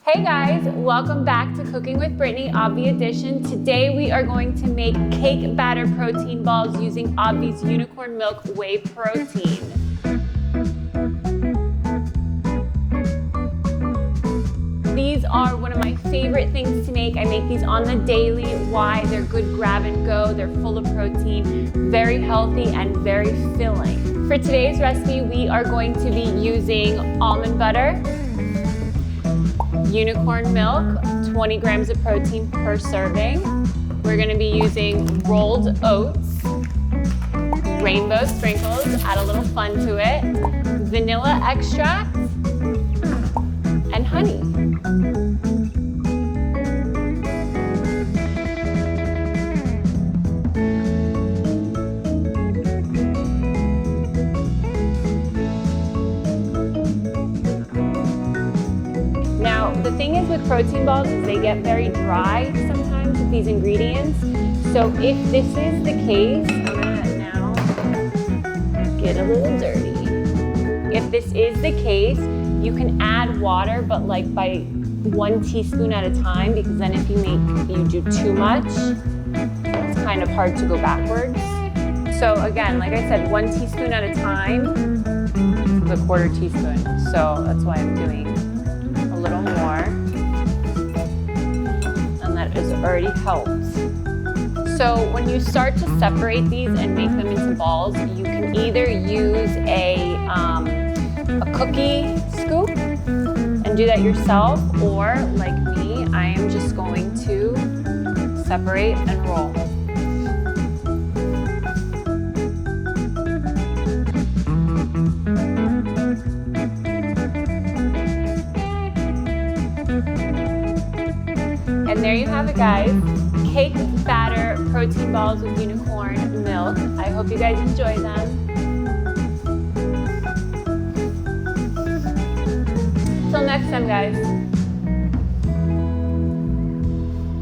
Hey guys, welcome back to Cooking with Brittany, Obvi edition. Today we are going to make cake batter protein balls using Obvi's unicorn milk whey protein. These are one of my favorite things to make. I make these on the daily. Why? They're good grab and go. They're full of protein, very healthy and very filling. For today's recipe, we are going to be using almond butter, unicorn milk, 20 grams of protein per serving. We're gonna be using rolled oats, rainbow sprinkles, add a little fun to it, vanilla extract, and honey. Now, the thing is with protein balls is they get very dry sometimes with these ingredients. So if this is the case, I'm gonna now get a little dirty. If this is the case, you can add water, but like by 1 teaspoon at a time, because then if you do too much, it's kind of hard to go backwards. So again, like I said, 1 teaspoon at a time, this is a 1/4 teaspoon. So that's why I'm doing a little more, and that has already helped. So when you start to separate these and make them into balls, you can either use a cookie scoop and do that yourself, or like me, I am just going to separate and roll. And there you have it, guys. Cake batter protein balls with unicorn milk. I hope you guys enjoy them. Till next time, guys.